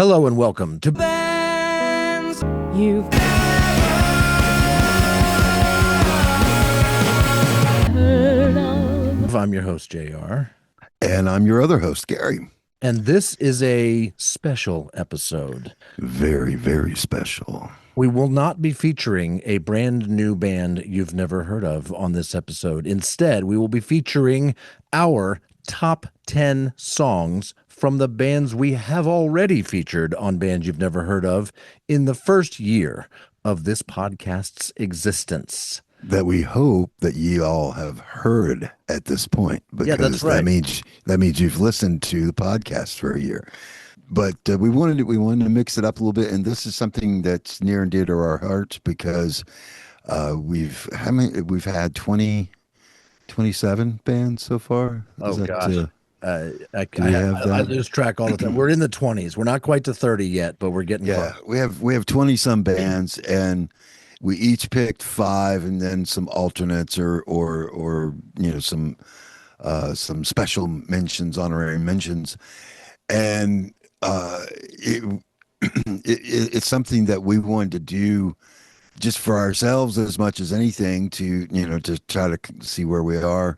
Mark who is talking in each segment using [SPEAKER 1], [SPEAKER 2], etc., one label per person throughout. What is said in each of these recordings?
[SPEAKER 1] Hello and welcome to
[SPEAKER 2] Bands you've heard of.
[SPEAKER 1] I'm your host, JR.
[SPEAKER 3] And I'm your other host, Gary.
[SPEAKER 1] And this is a special episode.
[SPEAKER 3] Very, very special.
[SPEAKER 1] We will not be featuring a brand new band you've never heard of on this episode. Instead, we will be featuring our top 10 songs from the bands we have already featured on Bands You've Never Heard Of in the first year of this podcast's existence.
[SPEAKER 3] That we hope that you all have heard at this point, because
[SPEAKER 1] yeah, that's right.
[SPEAKER 3] that means you've listened to the podcast for a year. But we wanted to mix it up a little bit, and this is something that's near and dear to our hearts because we've had 27 bands so far.
[SPEAKER 1] Gosh. I lose track all the time. We're in the 20s. We're not quite to 30 yet, but we're getting close.
[SPEAKER 3] We have 20 some bands, and we each picked 5, and then some alternates or some special mentions, honorary mentions, and it's something that we wanted to do just for ourselves as much as anything to try to see where we are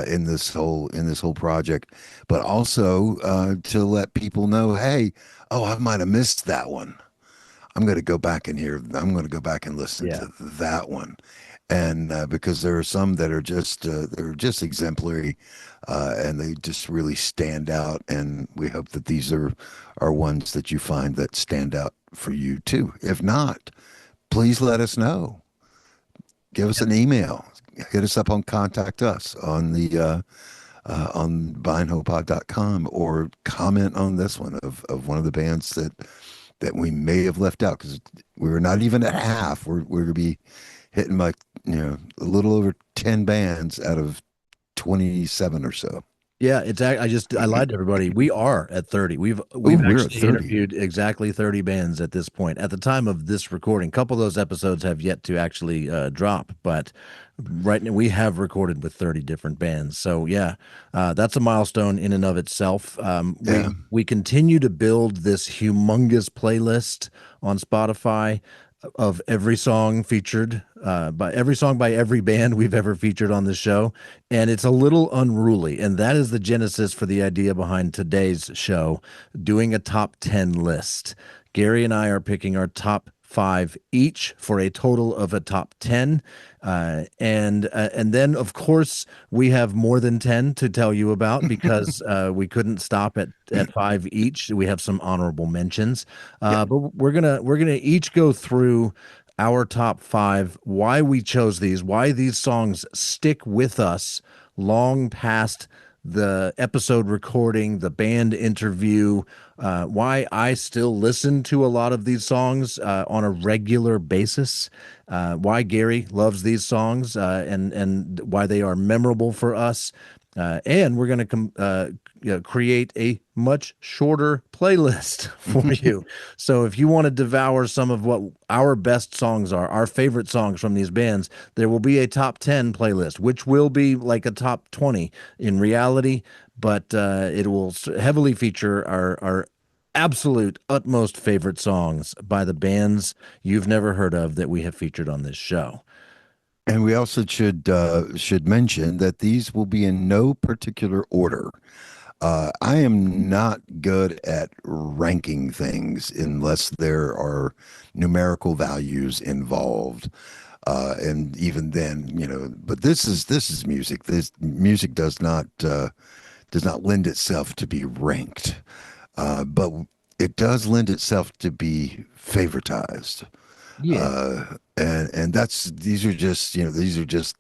[SPEAKER 3] in this whole project, but also to let people know, hey, I might have missed that one. I'm going to go back and listen to that one. And because there are some that are just exemplary, and they just really stand out. And we hope that these are ones that you find that stand out for you too. If not, please let us know. Give us an email. Hit us up on Contact Us on the on buyandhopod.com, or comment on this one of one of the bands that we may have left out, because we're not even at half. We're going to be hitting like a little over 10 bands out of 27 or so.
[SPEAKER 1] Yeah, I lied to everybody. We are at 30. We've actually interviewed exactly 30 bands at this point. At the time of this recording, a couple of those episodes have yet to actually drop, but right now we have recorded with 30 different bands. So yeah, that's a milestone in and of itself. We continue to build this humongous playlist on Spotify of every song featured by every band we've ever featured on this show, and it's a little unruly, and that is the genesis for the idea behind today's show, doing a top 10 list. Gary and I are picking our top 5 each for a total of a top 10, and then of course we have more than 10 to tell you about, because we couldn't stop at 5 each. We have some honorable mentions, but we're gonna each go through our top 5, why we chose these, why these songs stick with us long past the episode recording, the band interview, why I still listen to a lot of these songs on a regular basis, why Gary loves these songs, and why they are memorable for us. And we're going to create a much shorter playlist for you. So if you want to devour some of what our best songs are, our favorite songs from these bands, there will be a top 10 playlist, which will be like a top 20 in reality, but it will heavily feature our absolute utmost favorite songs by the bands you've never heard of that we have featured on this show.
[SPEAKER 3] And we also should mention that these will be in no particular order. I am not good at ranking things unless there are numerical values involved, and even then, But this is music. This music does not lend itself to be ranked, but it does lend itself to be favoritized.
[SPEAKER 1] Yeah.
[SPEAKER 3] And these are just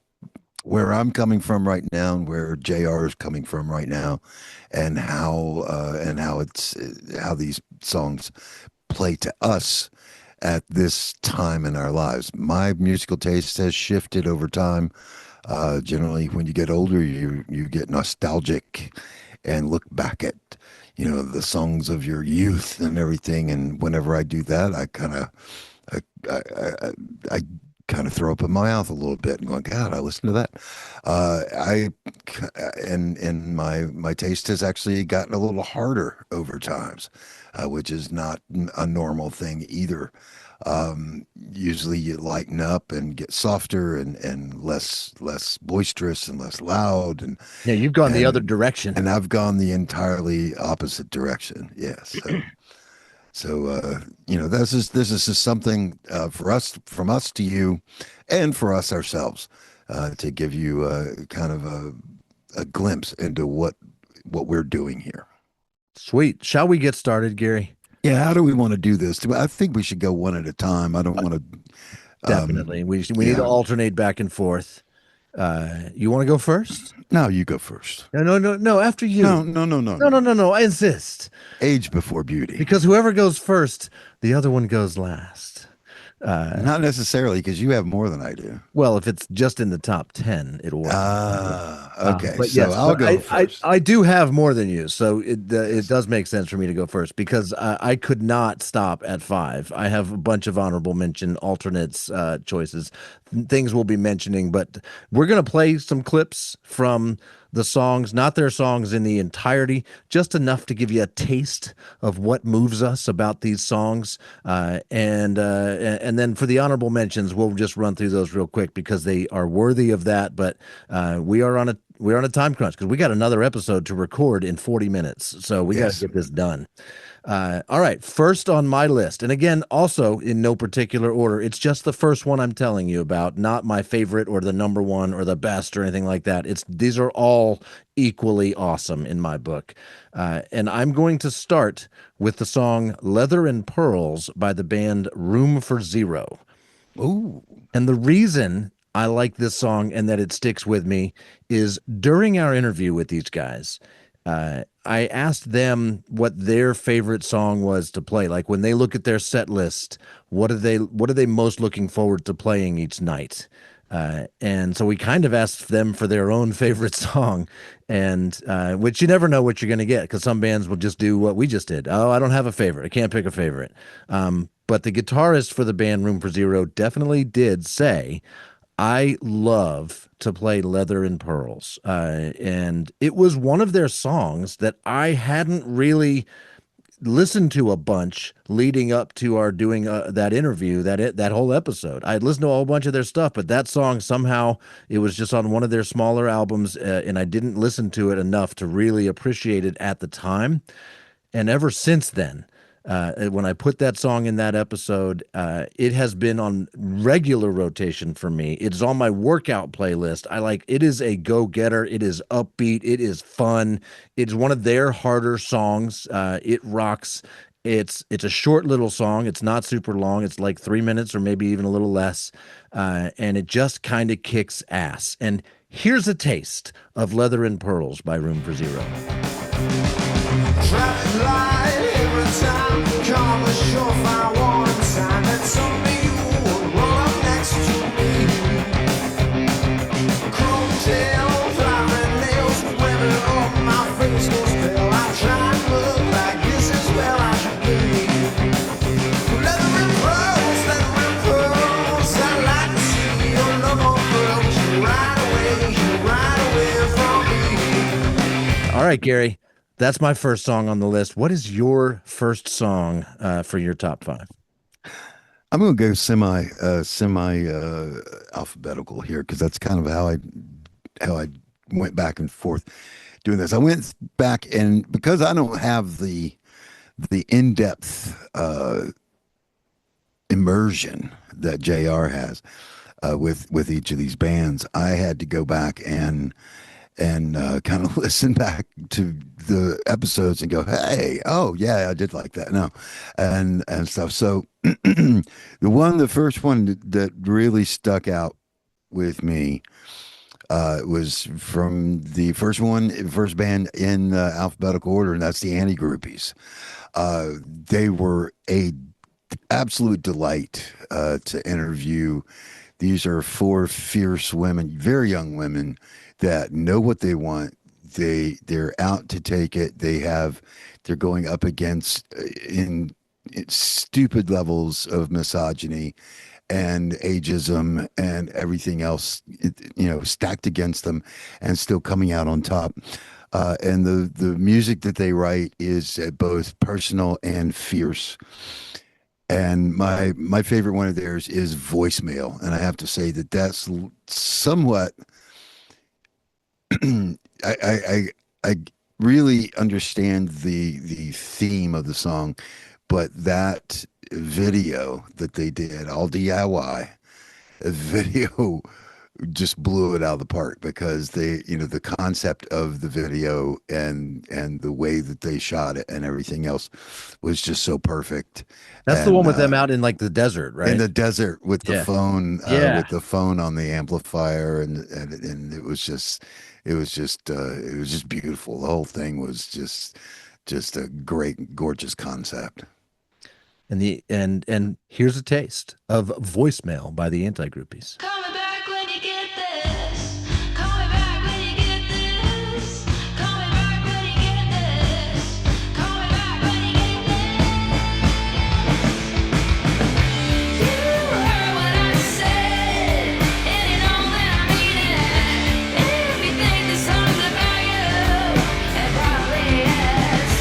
[SPEAKER 3] where I'm coming from right now, and where JR is coming from right now, and how these songs play to us at this time in our lives. My musical taste has shifted over time. Generally, when you get older, you get nostalgic and look back at the songs of your youth and everything. And whenever I do that, I kind of throw up in my mouth a little bit and going, God, I listen to that. I and my taste has actually gotten a little harder over times, which is not a normal thing either. Usually you lighten up and get softer and less boisterous and less loud
[SPEAKER 1] Yeah, you've gone the other
[SPEAKER 3] and
[SPEAKER 1] direction.
[SPEAKER 3] and I've gone the entirely opposite direction. Yes. So this is just something for us, from us to you, and for us ourselves, to give you kind of a glimpse into what we're doing here.
[SPEAKER 1] Sweet. Shall we get started, Gary?
[SPEAKER 3] Yeah, how do we want to do this? I think we should go one at a time. I don't want to.
[SPEAKER 1] Definitely. We need to
[SPEAKER 3] Yeah.
[SPEAKER 1] alternate back and forth. You want to go first?
[SPEAKER 3] No, you go first.
[SPEAKER 1] No, no, no, no. After
[SPEAKER 3] No,
[SPEAKER 1] you.
[SPEAKER 3] no, no, no,
[SPEAKER 1] No, no,
[SPEAKER 3] no.
[SPEAKER 1] no, no. I insist.
[SPEAKER 3] Age before beauty.
[SPEAKER 1] Because whoever goes first, the other one goes last.
[SPEAKER 3] Not necessarily, because you have more than I do.
[SPEAKER 1] Well, if it's just in the top 10, it'll work.
[SPEAKER 3] Okay.
[SPEAKER 1] But
[SPEAKER 3] So
[SPEAKER 1] yes,
[SPEAKER 3] I'll
[SPEAKER 1] but
[SPEAKER 3] go first.
[SPEAKER 1] I do have more than you, so it does make sense for me to go first because I could not stop at 5. I have a bunch of honorable mention alternates choices, things we'll be mentioning, but we're gonna play some clips from the songs, not their songs in the entirety, just enough to give you a taste of what moves us about these songs. And then for the honorable mentions, we'll just run through those real quick because they are worthy of that. But we're on a time crunch because we got another episode to record in 40 minutes, so we got
[SPEAKER 3] Yes.
[SPEAKER 1] to get this done. All right, first on my list, and again, also in no particular order, it's just the first one I'm telling you about, not my favorite or the number one or the best or anything like that. These are all equally awesome in my book. And I'm going to start with the song Leather and Pearls by the band Room for Zero.
[SPEAKER 3] Ooh.
[SPEAKER 1] And the reason I like this song and that it sticks with me is during our interview with these guys, I asked them what their favorite song was to play. Like when they look at their set list, what are they most looking forward to playing each night? And so we kind of asked them for their own favorite song, and which you never know what you're going to get because some bands will just do what we just did. Oh, I don't have a favorite. I can't pick a favorite. But the guitarist for the band Room for Zero definitely did say, I love to play Leather and Pearls. And it was one of their songs that I hadn't really listened to a bunch leading up to our doing that interview, that whole episode. I'd listened to a whole bunch of their stuff, but that song somehow it was just on one of their smaller albums, and I didn't listen to it enough to really appreciate it at the time. And ever since then, when I put that song in that episode, it has been on regular rotation for me. It's on my workout playlist. It is a go-getter. It is upbeat. It is fun. It's one of their harder songs. It rocks. It's a short little song. It's not super long. It's like 3 minutes or maybe even a little less. And it just kind of kicks ass. And here's a taste of Leather and Pearls by Room for Zero.
[SPEAKER 4] Traffic light every time, come a surefire warning sign that someday you will roll up next to me. Chrome tail, flying nails, women on my face goes pale. I try to look like this is where I should be. Leather and pearls, I like to see your love on pearls. You ride away from me.
[SPEAKER 1] All right, Gary. That's my first song on the list. What is your first song for your top 5?
[SPEAKER 3] I'm going to go semi alphabetical here because that's kind of how I went back and forth doing this. I went back, and because I don't have the in-depth immersion that JR has with each of these bands, I had to go back and kind of listen back to the episodes and go, hey, oh yeah, I did like that. No, and stuff. So the first one that really stuck out with me was from the first band in alphabetical order, and that's the Anti-Groupies. They were a absolute delight to interview. These are 4 fierce women, very young women that know what they want. They're out to take it. They're going up against in stupid levels of misogyny, and ageism and everything else, stacked against them, and still coming out on top. And the music that they write is both personal and fierce. And my favorite one of theirs is Voicemail, and I have to say that that's somewhat. I really understand the theme of the song, but that video that they did, all DIY, a video just blew it out of the park, because the concept of the video and the way that they shot it and everything else was just so perfect.
[SPEAKER 1] That's the one with them out in like the desert, right?
[SPEAKER 3] In the desert with the phone,
[SPEAKER 1] Yeah.
[SPEAKER 3] with the phone on the amplifier, and it was just beautiful. The whole thing was just a great, gorgeous concept.
[SPEAKER 1] And here's a taste of Voicemail by the Anti-Groupies.
[SPEAKER 5] Call me back when you get this. Call me back when you get this. Call me back when you get this. Call me back when you get this. You heard what I said, and you know that I mean it. If you think this song's about you, it probably is.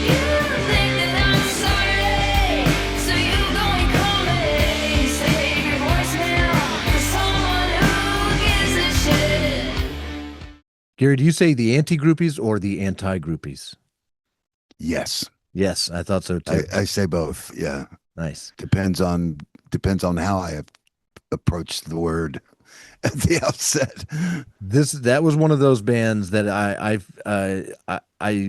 [SPEAKER 5] You think that I'm sorry, so you go and call me. Save your voicemail for someone who gives a shit.
[SPEAKER 1] Gary, do you say the Anti-Groupies or the Anti-Groupies?
[SPEAKER 3] Yes,
[SPEAKER 1] Yes, I thought so too.
[SPEAKER 3] I say both. Yeah,
[SPEAKER 1] Nice.
[SPEAKER 3] depends on how I have approached the word at the outset.
[SPEAKER 1] That was one of those bands that I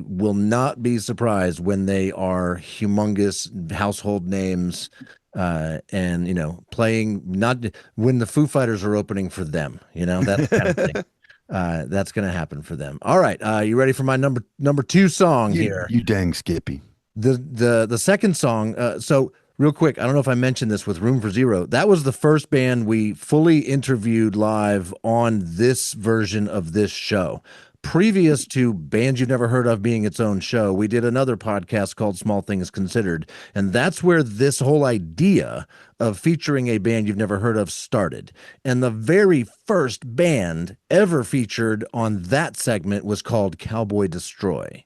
[SPEAKER 1] will not be surprised when they are humongous household names, and playing, not when the Foo Fighters are opening for them, that kind of thing. That's gonna happen for them. All right, you ready for my number two song here?
[SPEAKER 3] You dang Skippy.
[SPEAKER 1] The second song. So real quick, I don't know if I mentioned this with Room for Zero. That was the first band we fully interviewed live on this version of this show. Previous to Bands You've Never Heard Of being its own show, we did another podcast called Small Things Considered, and that's where this whole idea of featuring a band you've never heard of started. And the very first band ever featured on that segment was called Cowboy Destroy.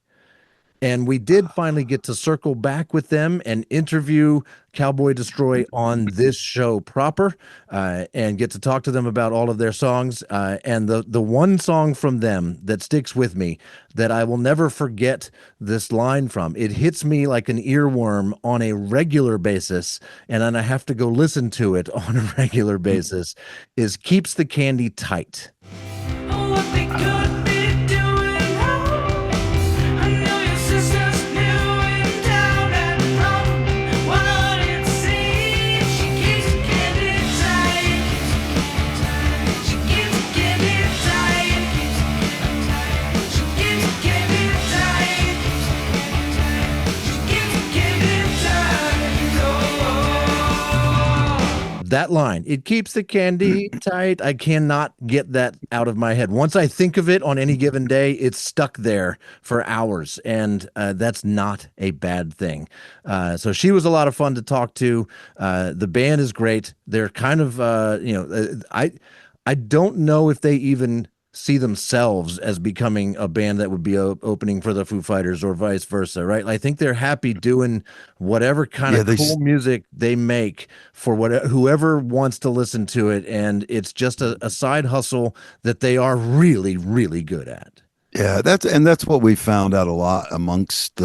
[SPEAKER 1] And we did finally get to circle back with them and interview Cowboy Destroy on this show proper, and get to talk to them about all of their songs. And the one song from them that sticks with me, that I will never forget this line from, it hits me like an earworm on a regular basis, and then I have to go listen to it on a regular basis, is Keeps the Candy Tight.
[SPEAKER 5] What they could be doing now. I know your sister's new and down and from what it seems. She keeps the candy tight. She keeps the candy tight. She keeps the candy tight. She keeps the candy tight. Oh.
[SPEAKER 1] That line, it keeps the candy tight. I cannot get that out of my head. Once I think of it on any given day, it's stuck there for hours, and that's not a bad thing. So she was a lot of fun to talk to. The band is great. They're kind of, I don't know if they even see themselves as becoming a band that would be opening for the Foo Fighters or vice versa, right? I think they're happy doing whatever kind of cool music they make for whoever wants to listen to it, and it's just a side hustle that they are really, really good at.
[SPEAKER 3] Yeah, that's what we found out a lot amongst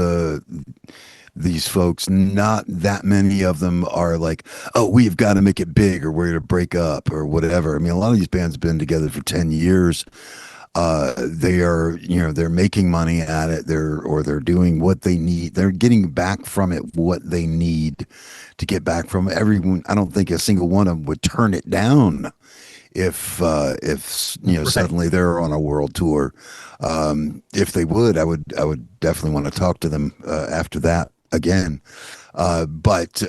[SPEAKER 3] these folks. Not that many of them are like, oh, we've got to make it big, or we're going to break up, or whatever. I mean, a lot of these bands have been together for 10 years. They are, they're making money at it. They're doing what they need. They're getting back from it what they need to get back from it. Everyone, I don't think a single one of them would turn it down if suddenly they're on a world tour. If they would, I would definitely want to talk to them after that again. But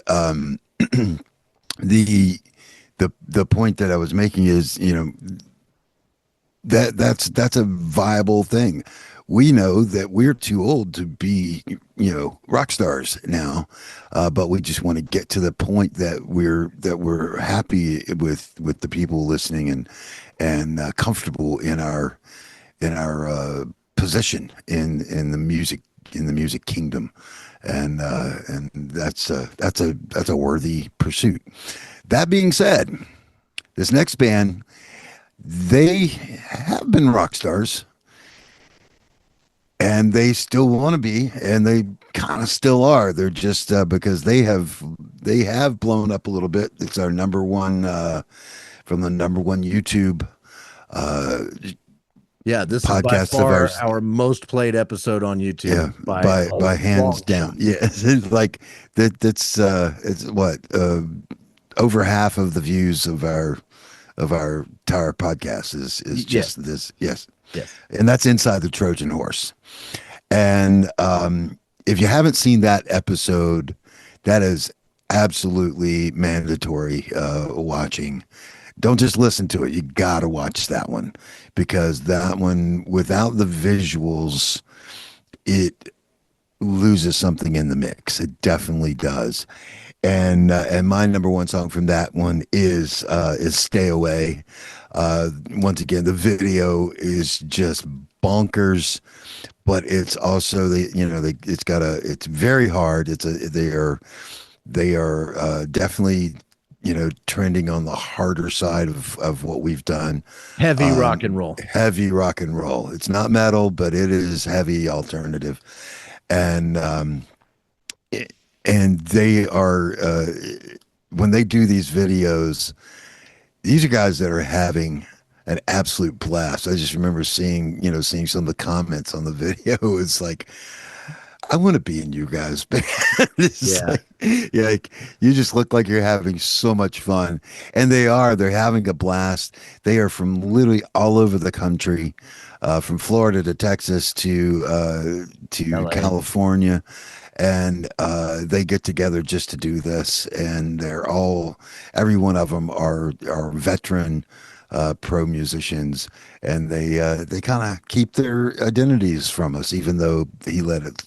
[SPEAKER 3] the point that I was making is, that's a viable thing. we know that we're too old to be, rock stars now, but we just want to get to the point that we're happy with the people listening and comfortable in our position in the music kingdom, and that's a worthy pursuit. That being said, this next band, they have been rock stars, and they still want to be, and they kind of still are. They're just because they have blown up a little bit. It's our number one from the number one YouTube
[SPEAKER 1] Yeah, this is by
[SPEAKER 3] podcast of
[SPEAKER 1] far
[SPEAKER 3] ours.
[SPEAKER 1] our most played episode on YouTube.
[SPEAKER 3] Yeah, by hands down. Yeah, it's like that's it's what over half of the views of our entire podcast is just this. Yes.
[SPEAKER 1] Yes.
[SPEAKER 3] And that's Inside the Trojan Horse. And if you haven't seen that episode, that is absolutely mandatory watching. Don't just listen to it. You got to watch that one, because that one, without the visuals, it loses something in the mix. It definitely does. And my number one song from that one is "Stay Away." Once again, the video is just bonkers, but it's also it's very hard. They are definitely trending on the harder side of what we've done.
[SPEAKER 1] Heavy rock and roll.
[SPEAKER 3] Heavy rock and roll. It's not metal, but it is heavy alternative, and they are when they do these videos, these are guys that are having an absolute blast. I just remember seeing some of the comments on the video. It's like, I want to be in you guys' band. Like, you just look like you're having so much fun. And they're having a blast. They are from literally all over the country, from Florida to Texas to
[SPEAKER 1] LA.
[SPEAKER 3] California. And they get together just to do this. And every one of them are veteran pro musicians, and they kind of keep their identities from us, even though he let it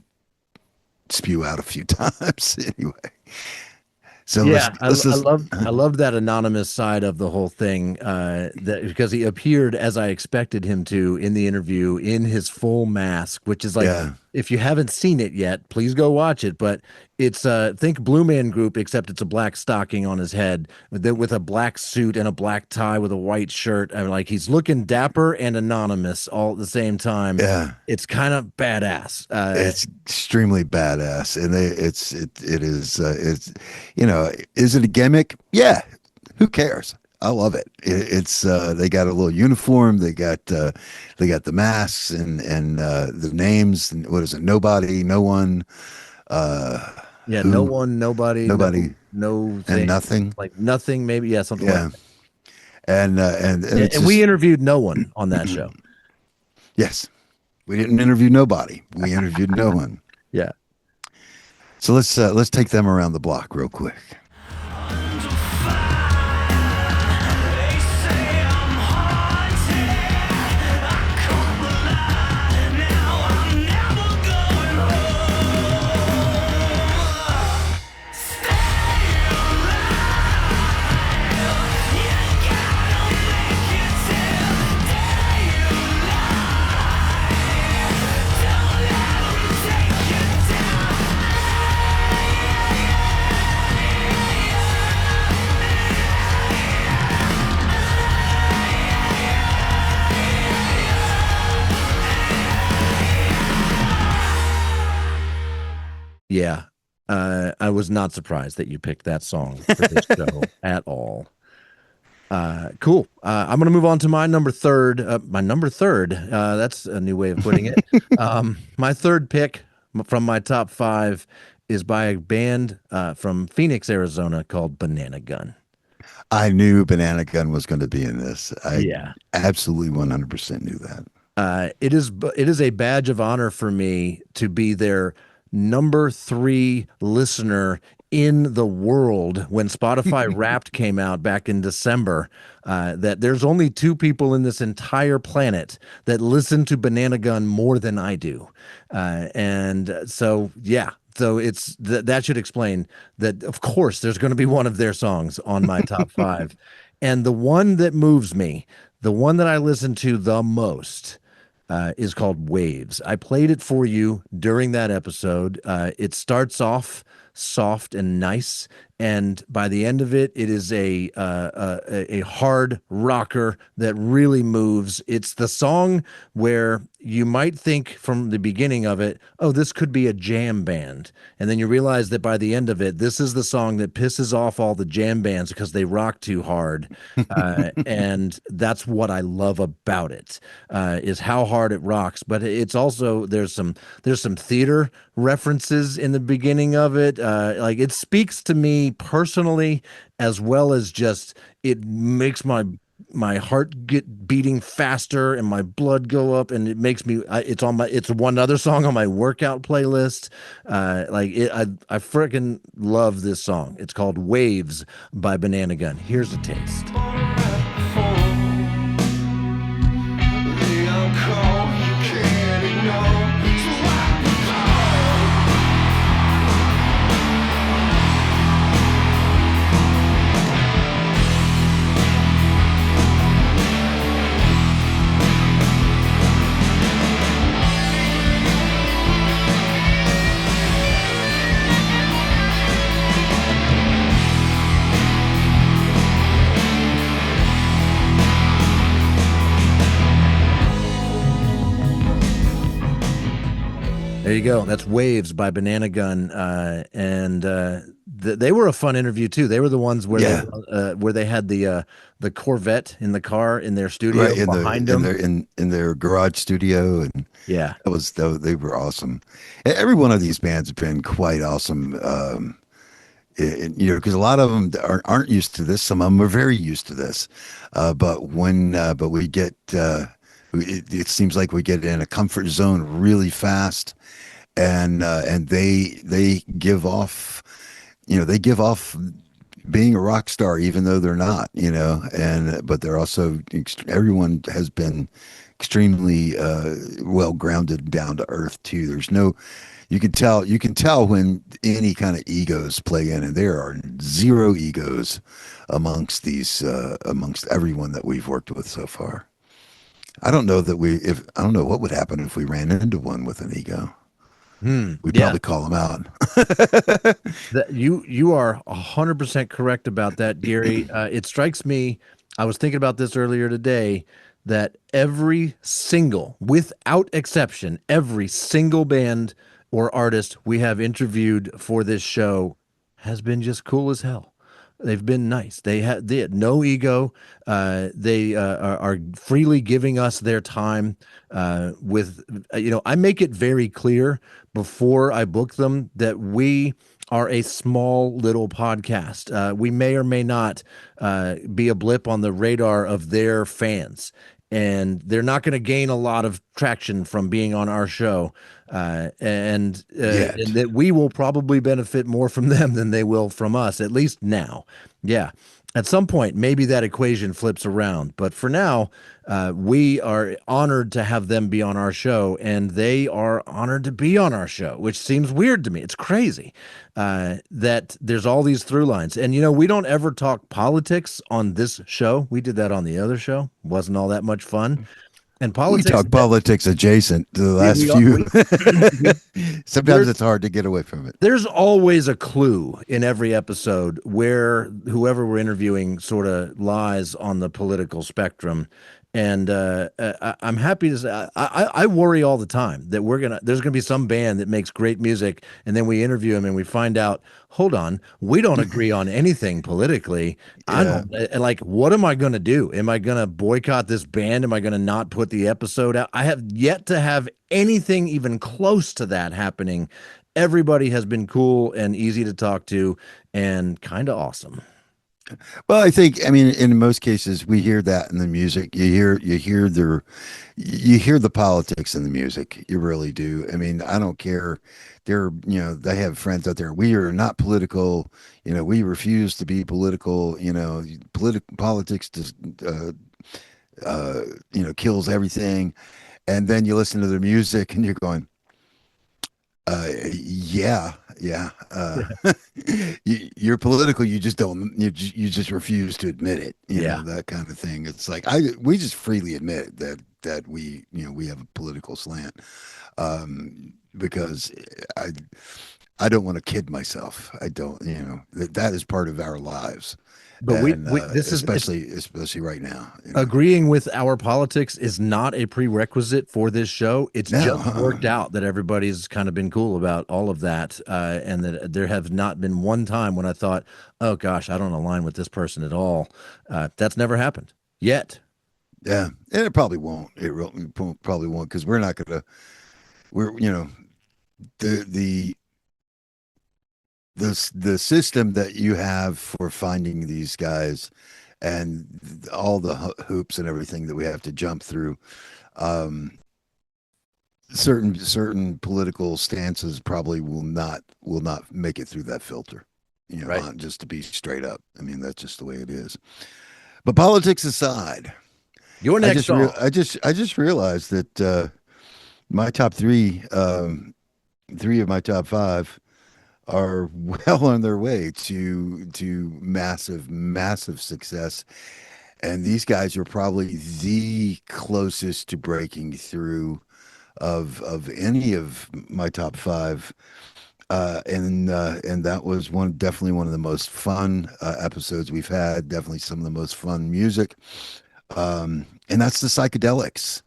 [SPEAKER 3] spew out a few times anyway. So
[SPEAKER 1] yeah, I love that anonymous side of the whole thing, because he appeared as I expected him to in the interview in his full mask, which is like, if you haven't seen it yet, please go watch it. But it's think Blue Man Group, except it's a black stocking on his head with a black suit and a black tie with a white shirt. I mean, like, he's looking dapper and anonymous all at the same time.
[SPEAKER 3] Yeah,
[SPEAKER 1] it's kind of badass.
[SPEAKER 3] It's extremely badass, and it is. Is it a gimmick? Yeah, who cares? I love it. It's they got a little uniform. They got the masks and the names. And what is it? Nobody, no one.
[SPEAKER 1] No one, nobody, no thing,
[SPEAKER 3] and nothing.
[SPEAKER 1] Like nothing, maybe. Yeah, something like
[SPEAKER 3] that.
[SPEAKER 1] And we interviewed no one on that show.
[SPEAKER 3] Yes, we didn't interview nobody. We interviewed no one.
[SPEAKER 1] Yeah.
[SPEAKER 3] So let's take them around the block real quick.
[SPEAKER 1] Yeah. I was not surprised that you picked that song for this show at all. Cool. I'm going to move on to my number third. That's a new way of putting it. My third pick from my top 5 is by a band from Phoenix, Arizona called Banana Gun.
[SPEAKER 3] I knew Banana Gun was going to be in this. Absolutely 100% knew that.
[SPEAKER 1] It is a badge of honor for me to be their number 3 listener in the world when Spotify Wrapped came out back in December, that there's only two people in this entire planet that listen to Banana Gun more than I do. And so, yeah. So that should explain that, of course, there's going to be one of their songs on my top five. And the one that moves me, the one that I listen to the most, is called Waves. I played it for you during that episode. It starts off soft and nice, and by the end of it, it is a hard rocker that really moves. It's the song where you might think from the beginning of it, oh, this could be a jam band, and then you realize that by the end of it, this is the song that pisses off all the jam bands because they rock too hard, and that's what I love about it, is how hard it rocks. But it's also there's some theater references in the beginning of it. Like it speaks to me personally, as well as just it makes my heart get beating faster and my blood go up, and it makes me it's one other song on my workout playlist. I freaking love this song. It's called Waves by Banana Gun. Here's a taste. There you go. That's Waves by Banana Gun, and they were a fun interview too. They were the ones where they had the Corvette in the car in their studio
[SPEAKER 3] right
[SPEAKER 1] behind them
[SPEAKER 3] in their garage studio, and
[SPEAKER 1] yeah,
[SPEAKER 3] they were awesome. Every one of these bands have been quite awesome. Because a lot of them aren't used to this. Some of them are very used to this, but we get. It seems like we get in a comfort zone really fast, and they give off, being a rock star even though they're not, but they're also everyone has been extremely well grounded, down to earth too. There's no, you can tell when any kind of egos play in, and there are zero egos amongst everyone that we've worked with so far. I don't know what would happen if we ran into one with an ego. We'd probably call him out.
[SPEAKER 1] You are 100% correct about that, Gary. It strikes me, I was thinking about this earlier today, that without exception, every single band or artist we have interviewed for this show has been just cool as hell. They've been nice. They had no ego. They are freely giving us their time. I make it very clear before I book them that we are a small little podcast. We may or may not be a blip on the radar of their fans, and they're not going to gain a lot of traction from being on our show, and that we will probably benefit more from them than they will from us, at least now. Yeah. At some point, maybe that equation flips around. But for now, we are honored to have them be on our show, and they are honored to be on our show, which seems weird to me. It's crazy that there's all these through lines. And, we don't ever talk politics on this show. We did that on the other show. Wasn't all that much fun. And politics.
[SPEAKER 3] We talk politics adjacent to the last few. Sometimes it's hard to get away from it.
[SPEAKER 1] There's always a clue in every episode where whoever we're interviewing sort of lies on the political spectrum. And I'm happy to say I worry all the time that there's gonna be some band that makes great music, and then we interview them and we find out, hold on, we don't agree on anything politically.
[SPEAKER 3] Yeah.
[SPEAKER 1] What am I gonna do? Am I gonna boycott this band? Am I gonna not put the episode out? I have yet to have anything even close to that happening. Everybody has been cool and easy to talk to and kind of awesome.
[SPEAKER 3] Well, I think, I mean, in most cases, we hear that in the music. You hear the politics in the music. You really do. I mean, I don't care. They have friends out there. We are not political. We refuse to be political. Politics just, uh, kills everything. And then you listen to the music and you're going, yeah, yeah. You're political. You just don't. You just refuse to admit it.
[SPEAKER 1] Yeah.
[SPEAKER 3] That kind of thing. It's like we just freely admit that we have a political slant, because I don't want to kid myself. I don't. That is part of our lives,
[SPEAKER 1] But
[SPEAKER 3] and
[SPEAKER 1] we this is it's,
[SPEAKER 3] especially right now.
[SPEAKER 1] agreeing with our politics is not a prerequisite for this show. It's
[SPEAKER 3] No,
[SPEAKER 1] just worked out that everybody's kind of been cool about all of that, and that there have not been one time when I thought, "Oh gosh, I don't align with this person at all." That's never happened yet.
[SPEAKER 3] yeah, and it probably won't. Probably won't because we're not gonna. We're the the the system that you have for finding these guys and all the hoops and everything that we have to jump through. Um, certain political stances probably will not make it through that filter.
[SPEAKER 1] Right.
[SPEAKER 3] Just to be straight up. I mean, that's just the way it is. But politics aside,
[SPEAKER 1] Your
[SPEAKER 3] I
[SPEAKER 1] next
[SPEAKER 3] just real
[SPEAKER 1] song.
[SPEAKER 3] I just realized that my top three of my top five are well on their way to massive success, and these guys are probably the closest to breaking through of any of my top five. And that was definitely one of the most fun episodes we've had. Definitely some of the most fun music. And that's the Psychedelics.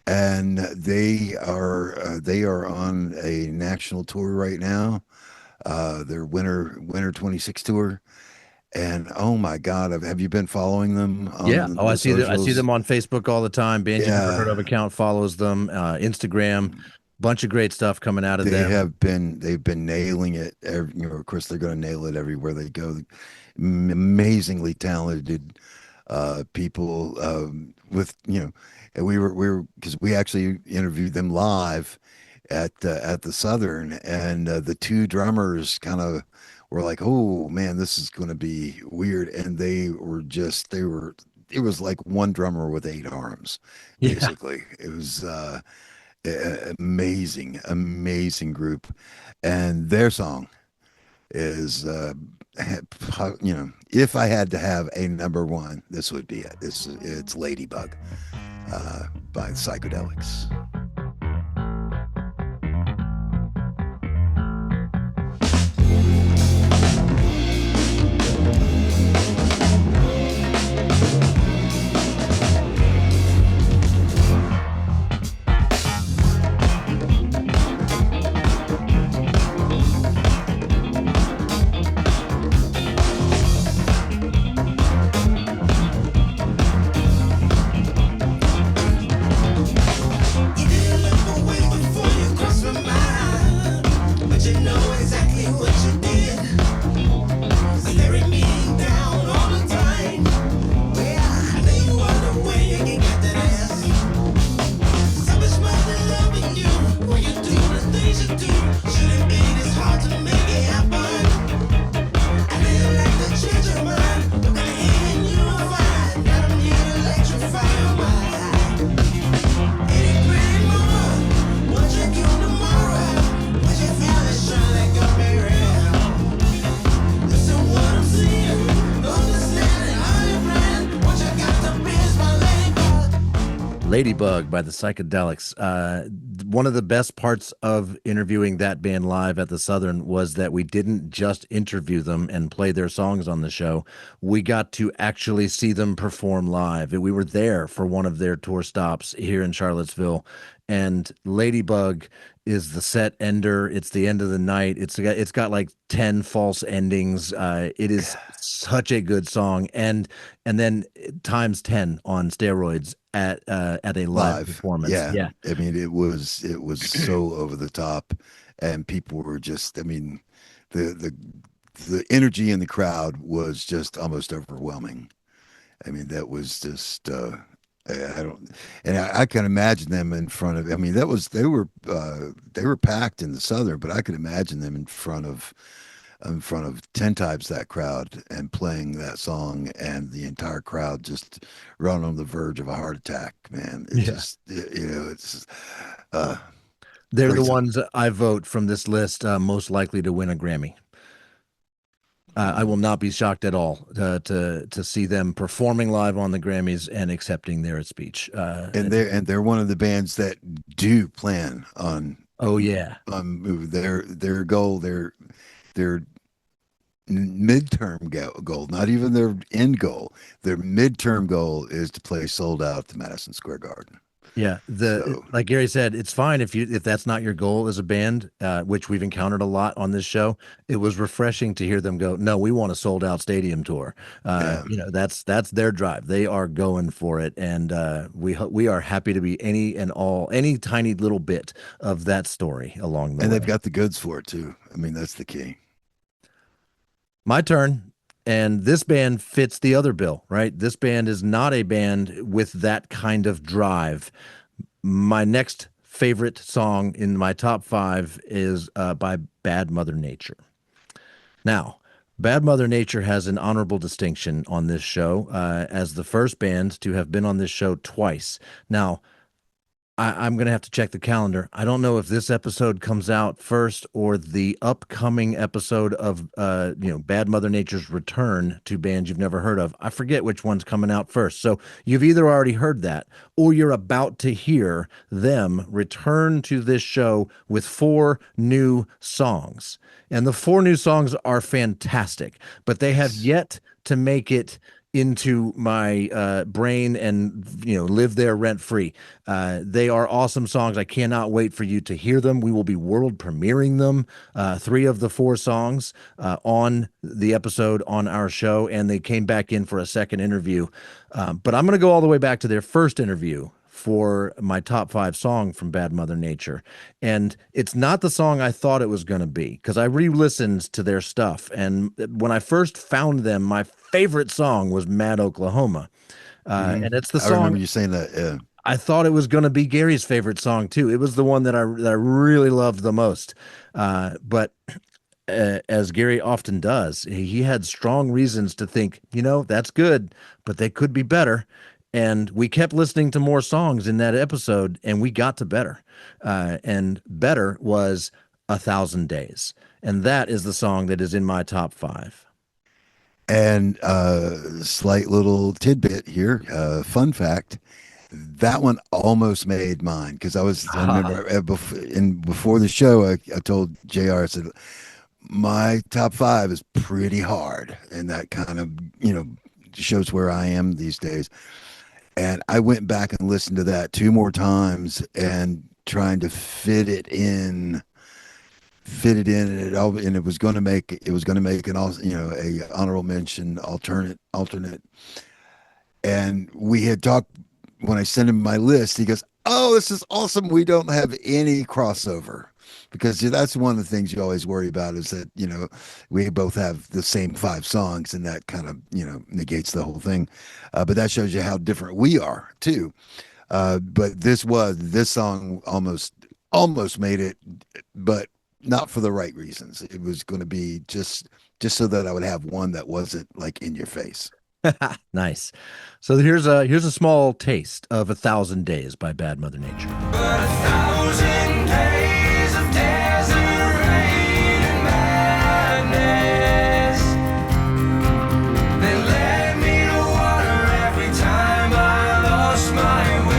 [SPEAKER 3] And they are on a national tour right now. Their winter 26 tour. And oh my God, have you been following them
[SPEAKER 1] Yeah.
[SPEAKER 3] on
[SPEAKER 1] Oh, I
[SPEAKER 3] the
[SPEAKER 1] see I see
[SPEAKER 3] socials?
[SPEAKER 1] them on Facebook all the time. Band you never heard
[SPEAKER 3] Yeah.
[SPEAKER 1] of account follows them. Instagram, bunch of great stuff coming out of them.
[SPEAKER 3] They've been nailing it. Of course, they're going to nail it everywhere they go. Amazingly talented people with and we were because we actually interviewed them live at the Southern, and the two drummers kind of were like, "Oh man, this is going to be weird," and they were it was like one drummer with eight arms,
[SPEAKER 1] Yeah.
[SPEAKER 3] basically. It was amazing group, and their song is if I had to have a number one, this would be it. It's Ladybug by Psychedelics.
[SPEAKER 4] You didn't look away before you crossed my mind, but you know exactly what you did. Staring me down all the time. Well, I know you wonder where you can get that ass. So much more than loving you when you do the things you do. Shouldn't be this hard to make it happen. I didn't like to change your mind. Look at it and you will find that I'm here to electrify your mind. Any pretty mama, what you do tomorrow? What you feel is trying to go be real. Listen what I'm saying, understanding how you plan. What you got to be is my ladybug.
[SPEAKER 1] Ladybug by the Psychedelics. One of the best parts of interviewing that band live at the Southern was that we didn't just interview them and play their songs on the show. We got to actually see them perform live. We were there for one of their tour stops here in Charlottesville, and Ladybug is the set ender. It's the end of the night. It's got like 10 false endings. It is such a good song, and then times 10 on steroids at a live
[SPEAKER 3] Live,
[SPEAKER 1] performance.
[SPEAKER 3] yeah.
[SPEAKER 1] Yeah.
[SPEAKER 3] I mean, it was so over the top, and people were just. I mean, the the energy in the crowd was just almost overwhelming. I mean, that was just I don't, and I can imagine them in front of. I mean, they were packed in the Southern, but I could imagine them in front of 10 times that crowd and playing that song, and the entire crowd just run on the verge of a heart attack. Man, it just it's
[SPEAKER 1] They're the
[SPEAKER 3] great song.
[SPEAKER 1] ones that I vote from this list most likely to win a Grammy. I will not be shocked at all to see them performing live on the Grammys and accepting their speech.
[SPEAKER 3] And they're one of the bands that do plan on
[SPEAKER 1] Oh yeah,
[SPEAKER 3] their goal, their midterm goal, not even their end goal. Their midterm goal is to play sold out at the Madison Square Garden.
[SPEAKER 1] yeah.
[SPEAKER 3] So
[SPEAKER 1] Like Gary said, it's fine if that's not your goal as a band, which we've encountered a lot on this show. It was refreshing to hear them go, "No, we want a sold out stadium tour."
[SPEAKER 3] yeah.
[SPEAKER 1] That's their drive. They are going for it, and we are happy to be any tiny little bit of that story along the
[SPEAKER 3] And
[SPEAKER 1] way.
[SPEAKER 3] they've got the goods for it too. I mean, that's the key.
[SPEAKER 1] My turn. And this band fits the other bill, right? This band is not a band with that kind of drive. My next favorite song in my top 5 is by Bad Mother Nature. Now, Bad Mother Nature has an honorable distinction on this show as the first band to have been on this show twice. Now, I'm going to have to check the calendar. I don't know if this episode comes out first or the upcoming episode of, Bad Mother Nature's return to bands you've never heard of. I forget which one's coming out first. So you've either already heard that or you're about to hear them return to this show with 4 new songs. And the 4 new songs are fantastic, but they have yet to make it into my brain and live there rent free. They are awesome songs. I cannot wait for you to hear them. We will be world premiering them, 3 of the 4 songs on the episode on our show, and they came back in for a second interview. But I'm going to go all the way back to their first interview for my top 5 song from Bad Mother Nature. And it's not the song I thought it was going to be, because I re-listened to their stuff. And when I first found them, my favorite song was Mad Oklahoma. And it's the
[SPEAKER 3] I remember
[SPEAKER 1] song
[SPEAKER 3] you saying that. Yeah.
[SPEAKER 1] I thought it was going to be Gary's favorite song too. It was the one that I really loved the most. But as Gary often does, he had strong reasons to think, that's good, but they could be better. And we kept listening to more songs in that episode, and we got to better. And better was 1,000 Days. And that is the song that is in my top 5.
[SPEAKER 3] And slight little tidbit here, fun fact. That one almost made mine because I remember before the show, I told JR, I said, my top 5 is pretty hard. And that kind of, shows where I am these days. And I went back and listened to that 2 more times and trying to fit it in, and it was going to make an a honorable mention alternate. And we had talked when I sent him my list. He goes, "Oh, this is awesome. We don't have any crossover." Because that's one of the things you always worry about is that, we both have the same 5 songs, and that kind of, negates the whole thing. But that shows you how different we are too. But this song almost made it, but not for the right reasons. It was going to be just so that I would have one that wasn't like in your face.
[SPEAKER 1] Nice. So here's a small taste of 1,000 Days by Bad Mother Nature.
[SPEAKER 4] But 1,000 days of desert rain and madness, they led me to water every time I lost my way.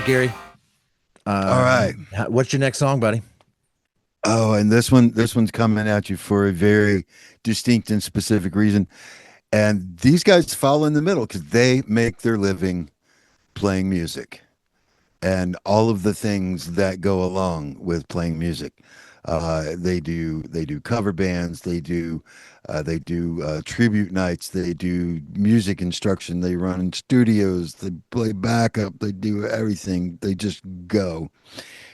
[SPEAKER 1] Gary.
[SPEAKER 3] All right.
[SPEAKER 1] What's your next song, buddy?
[SPEAKER 3] Oh, and this one's coming at you for a very distinct and specific reason. And these guys fall in the middle because they make their living playing music and all of the things that go along with playing music. They do cover bands, they do tribute nights, they do music instruction, they run in studios, they play backup, they do everything. They just go.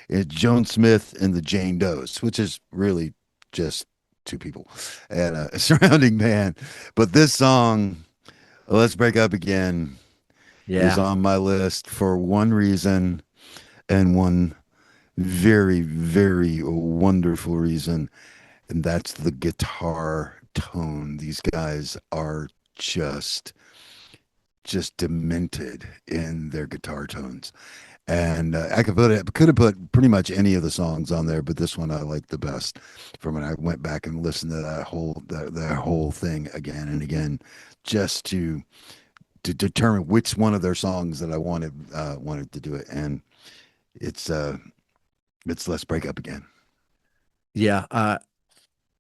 [SPEAKER 3] It's Joan Smith and the Jane Does, which is really just two people and a surrounding band. But this song, Let's Break Up Again, is on my list for one reason and one very, very wonderful reason. And that's the guitar tone. These guys are just demented in their guitar tones. And I could have put pretty much any of the songs on there, but this one I like the best. From when I went back and listened to that whole thing again and again, just to determine which one of their songs that I wanted to do it. And it's Let's Break Up Again.
[SPEAKER 1] Yeah,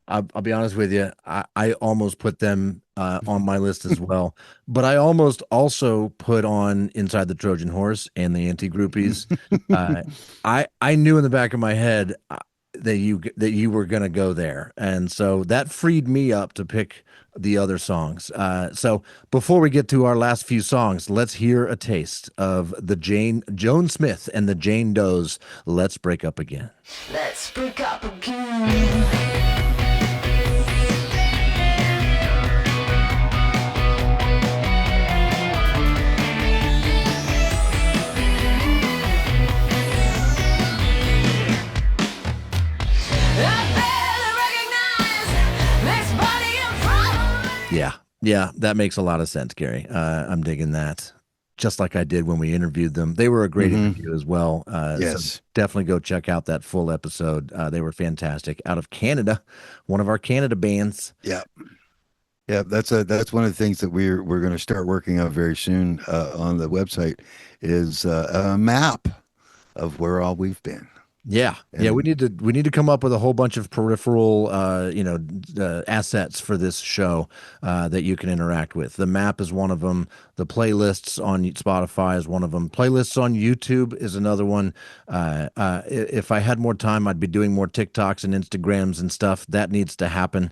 [SPEAKER 1] I'll be honest with you. I almost put them on my list as well, but I almost also put on Inside the Trojan Horse and the Anti-Groupies. I knew in the back of my head that you were gonna go there, and so that freed me up to pick the other songs. So before we get to our last few songs, let's hear a taste of the Joan Smith and the Jane Does. Let's Break Up Again.
[SPEAKER 5] Let's break up again.
[SPEAKER 1] Yeah, that makes a lot of sense, Gary. I'm digging that. Just like I did when we interviewed them. They were a great interview as well.
[SPEAKER 3] Yes.
[SPEAKER 1] So definitely go check out that full episode. They were fantastic. Out of Canada, one of our Canada bands.
[SPEAKER 3] Yeah. Yeah, that's one of the things that we're going to start working on very soon on the website is a map of where all we've been.
[SPEAKER 1] Yeah. We need to come up with a whole bunch of peripheral, assets for this show that you can interact with. The map is one of them. The playlists on Spotify is one of them. Playlists on YouTube is another one. If I had more time, I'd be doing more TikToks and Instagrams and stuff. That needs to happen.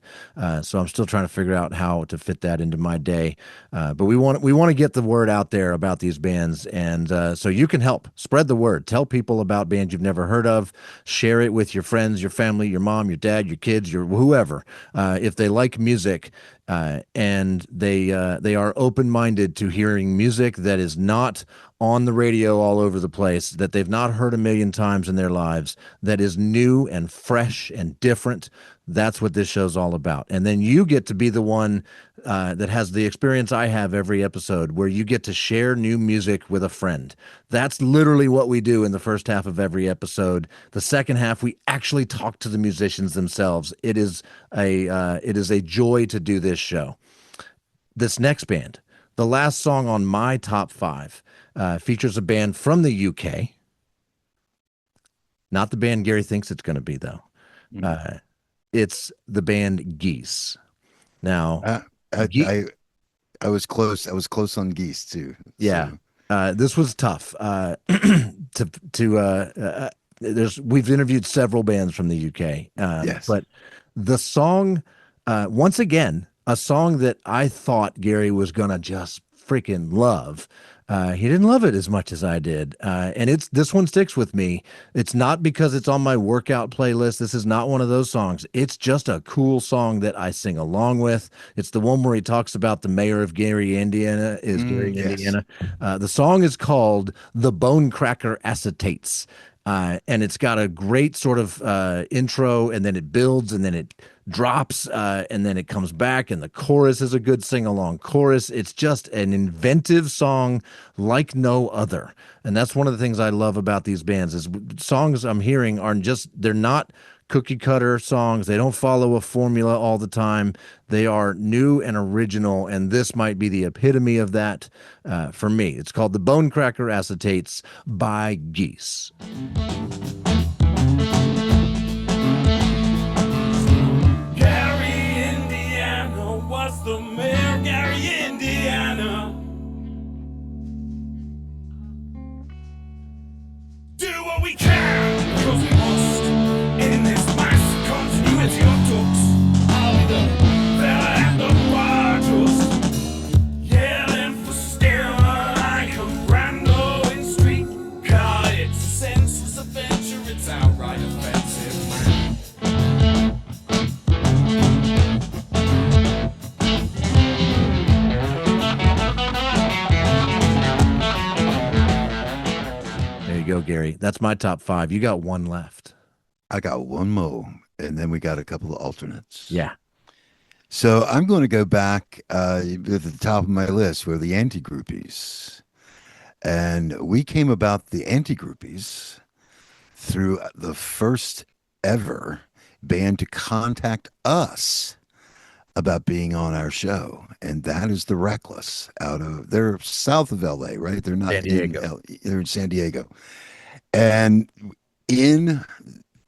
[SPEAKER 1] So I'm still trying to figure out how to fit that into my day. But we want to get the word out there about these bands, and so you can help spread the word. Tell people about bands you've never heard of. Share it with your friends, your family, your mom, your dad, your kids, your whoever. If they like music and they are open-minded to hearing music that is not on the radio all over the place, that they've not heard a million times in their lives, that is new and fresh and different. That's what this show's all about. And then you get to be the one that has the experience I have every episode, where you get to share new music with a friend. That's literally what we do in the first half of every episode. The second half, we actually talk to the musicians themselves. It is a joy to do this show. This next band, the last song on my top 5, features a band from the UK. Not the band Gary thinks it's going to be, though. It's the band Geese. Now,
[SPEAKER 3] I was close. I was close on Geese too.
[SPEAKER 1] Yeah, so. This was tough. We've interviewed several bands from the UK.
[SPEAKER 3] Yes,
[SPEAKER 1] but the song, once again, a song that I thought Gary was gonna just freaking love. He didn't love it as much as I did. And this one sticks with me. It's not because it's on my workout playlist. This is not one of those songs. It's just a cool song that I sing along with. It's the one where he talks about the mayor of Gary, Indiana, Indiana. The song is called The Bone Cracker Acetates. And it's got a great sort of intro, and then it builds, and then it drops, and then it comes back, and the chorus is a good sing-along chorus. It's just an inventive song like no other. And that's one of the things I love about these bands is songs I'm hearing they're not cookie cutter songs. They don't follow a formula all the time. They are new and original, and this might be the epitome of that for me. It's called The Bone Cracker Acetates by Geese.
[SPEAKER 6] Gary, Indiana, what's the mayor? Gary, Indiana. Do what we can, because we must. In this mass continuity of ducks, I'll be the fella at the bar just yelling for still like a brand new street car. It's a senseless adventure, it's outright offensive, man.
[SPEAKER 1] There you go, Gary. That's my top 5. You got one left.
[SPEAKER 3] I got one more, and then we got a couple of alternates.
[SPEAKER 1] Yeah.
[SPEAKER 3] So I'm going to go back at the top of my list were the Anti-Groupies. And we came about the Anti-Groupies through the first ever band to contact us about being on our show. And that is the Reckless they're south of LA, right? They're not
[SPEAKER 1] San Diego.
[SPEAKER 3] They're in San Diego. And in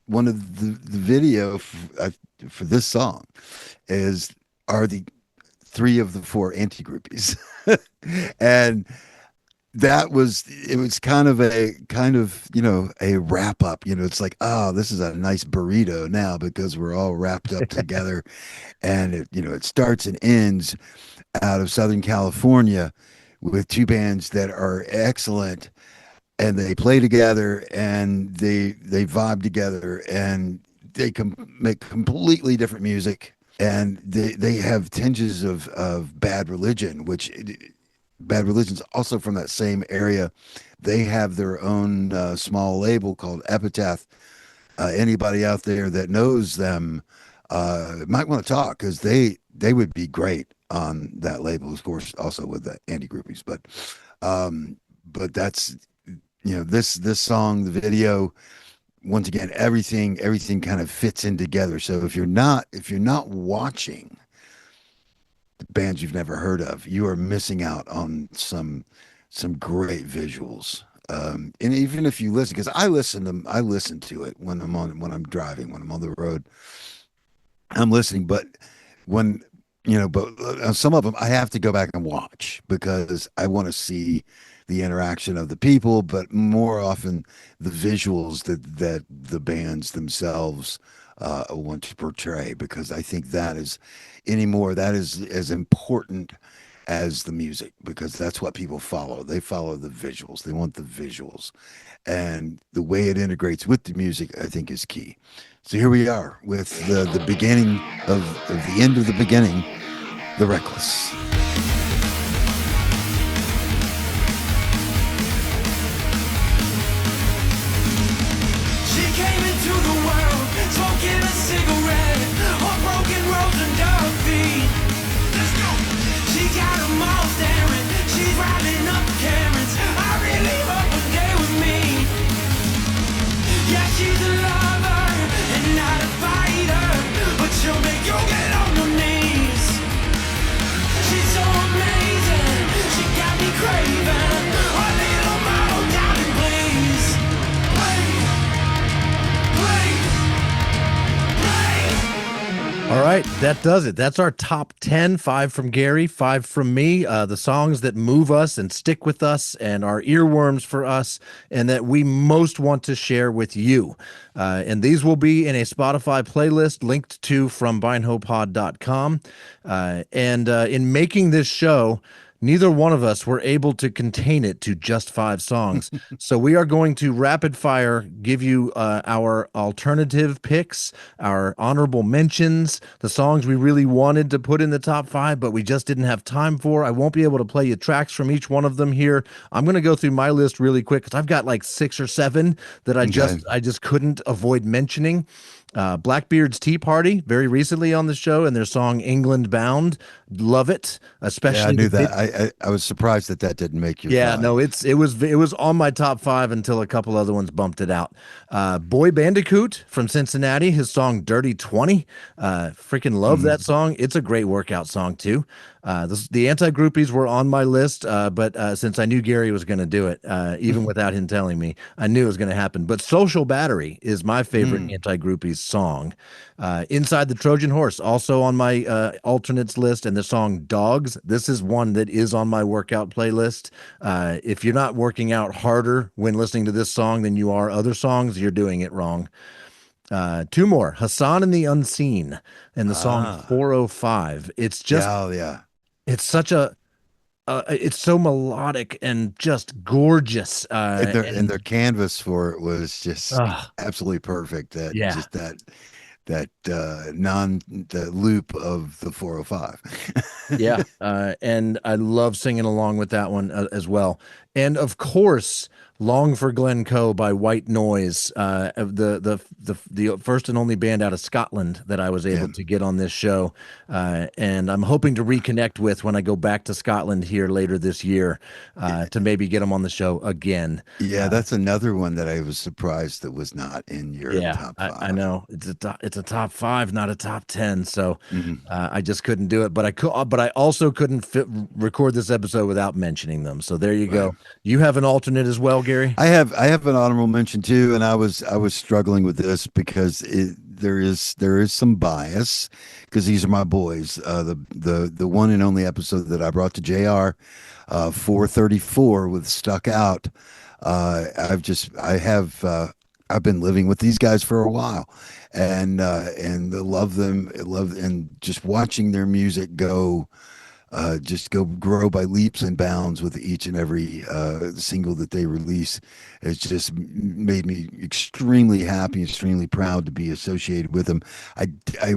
[SPEAKER 3] one of the video for this song are the 3 of the 4 Anti-Groupies. And it was kind of a wrap up, it's like, oh, this is a nice burrito now because we're all wrapped up together. And it starts and ends out of Southern California with 2 bands that are excellent, and they play together and they vibe together, and they make completely different music, and they have tinges of Bad Religion, which Bad Religion's also from that same area. They have their own small label called Epitaph. Anybody out there that knows them might want to talk, because they would be great on that label, of course, also with the Anti-Groupies. But that's this song, the video, once again, everything kind of fits in together. So if you're not watching bands you've never heard of, you are missing out on some great visuals. And even if you listen, because I listen to it when I'm driving, when I'm on the road, I'm listening. But some of them I have to go back and watch, because I want to see the interaction of the people, but more often the visuals that the bands themselves want to portray, because I think that is as important as the music, because that's what people follow. They follow the visuals. They want the visuals, and the way it integrates with the music, I think, is key. So here we are with the beginning of the end of the beginning, the Reckless.
[SPEAKER 4] Smoking a cigarette on broken roads and dog feet. Let's go. She got them all staring. She's riding up Karens. I really hope one day with me. Yeah, she's a lover and not a fighter, but she'll make you get on your knees. She's so amazing. She got me craving a little more, darling, please. Please.
[SPEAKER 1] All right, that does it. That's our top 10, 5 from Gary, 5 from me. The songs that move us and stick with us and are earworms for us, and that we most want to share with you. And these will be in a Spotify playlist linked to from bindhopod.com. And in making this show, neither one of us were able to contain it to just 5 songs. So we are going to rapid fire give you our alternative picks, our honorable mentions, the songs we really wanted to put in the top 5, but we just didn't have time for. I won't be able to play you tracks from each one of them here. I'm going to go through my list really quick, because I've got like 6 or 7 that I just couldn't avoid mentioning. Blackbeard's Tea Party very recently on the show, and their song "England Bound." Love it,
[SPEAKER 3] Yeah, I
[SPEAKER 1] especially
[SPEAKER 3] knew
[SPEAKER 1] the
[SPEAKER 3] that. I was surprised that that didn't make your
[SPEAKER 1] yeah,
[SPEAKER 3] five.
[SPEAKER 1] no, it was on my top five until a couple other ones bumped it out. Boy Bandicoot from Cincinnati, his song "Dirty 20." Freaking love that song. It's a great workout song too. The Anti-Groupies were on my list, but since I knew Gary was going to do it, even without him telling me, I knew it was going to happen. But "Social Battery" is my favorite Anti-Groupies song. "Inside the Trojan Horse" also on my alternates list, and the song "Dogs." This is one that is on my workout playlist. If you're not working out harder when listening to this song than you are other songs, you're doing it wrong. Two more: Hassan and the Unseen, and the song
[SPEAKER 3] Ah,
[SPEAKER 1] 405. It's just
[SPEAKER 3] yeah, oh, yeah.
[SPEAKER 1] it's such a it's so melodic and just gorgeous.
[SPEAKER 3] And their canvas for it was just
[SPEAKER 1] Uh,
[SPEAKER 3] absolutely perfect. That
[SPEAKER 1] yeah,
[SPEAKER 3] just that the loop of the 405.
[SPEAKER 1] yeah, and I love singing along with that one as well. And of course, "Long for Glencoe" by White Noise, of the first and only band out of Scotland that I was able
[SPEAKER 3] Yeah.
[SPEAKER 1] to get on this show, and I'm hoping to reconnect with when I go back to Scotland here later this year, to maybe get them on the show again.
[SPEAKER 3] Yeah, that's another one that I was surprised that was not in your
[SPEAKER 1] Yeah,
[SPEAKER 3] top
[SPEAKER 1] I
[SPEAKER 3] five.
[SPEAKER 1] know it's a top five, not a top 10. So
[SPEAKER 3] Mhm.
[SPEAKER 1] I just couldn't do it. But I also couldn't record this episode without mentioning them. So there you
[SPEAKER 3] Right.
[SPEAKER 1] go. You have an alternate as well, Gary.
[SPEAKER 3] I have an honorable mention too, and I was struggling with this because there is some bias because these are my boys. The one and only episode that I brought to JR, 434 with Stuck Out. I've been living with these guys for a while, and love them, love and just watching their music just go grow by leaps and bounds with each and every single that they release. It's just made me extremely happy, extremely proud to be associated with them. I I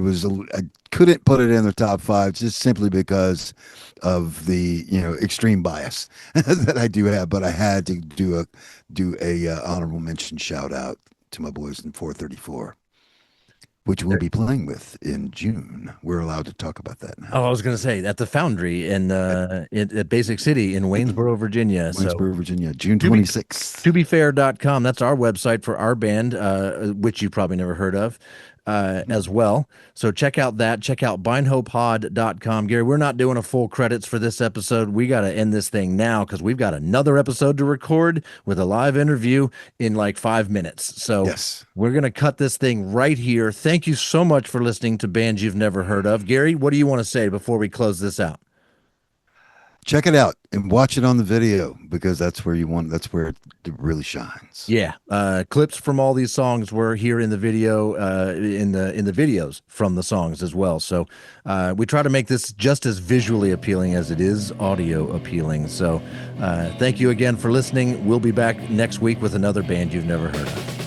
[SPEAKER 3] couldn't put it in the top five just simply because of the extreme bias that I do have, but I had to do a honorable mention shout out to my boys in 434, which we'll be playing with in June. We're allowed to talk about that now.
[SPEAKER 1] Oh, I was going to say at the Foundry at Basic City in Waynesboro, Virginia. So
[SPEAKER 3] Waynesboro, Virginia, June
[SPEAKER 1] to be
[SPEAKER 3] 26th.
[SPEAKER 1] tobefair.com, that's our website for our band, which you probably never heard of, as well. So check out that. Check out bindhopod.com. Gary, we're not doing a full credits for this episode. We got to end this thing now because we've got another episode to record with a live interview in like 5 minutes. So
[SPEAKER 3] Yes.
[SPEAKER 1] we're going to cut this thing right here. Thank you so much for listening to Bands You've Never Heard of. Gary, what do you want to say before we close this out?
[SPEAKER 3] Check it out and watch it on the video because that's where it really shines.
[SPEAKER 1] Yeah, clips from all these songs were here in the video, in the videos from the songs as well. So we try to make this just as visually appealing as it is audio appealing. So thank you again for listening. We'll be back next week with another band you've never heard of.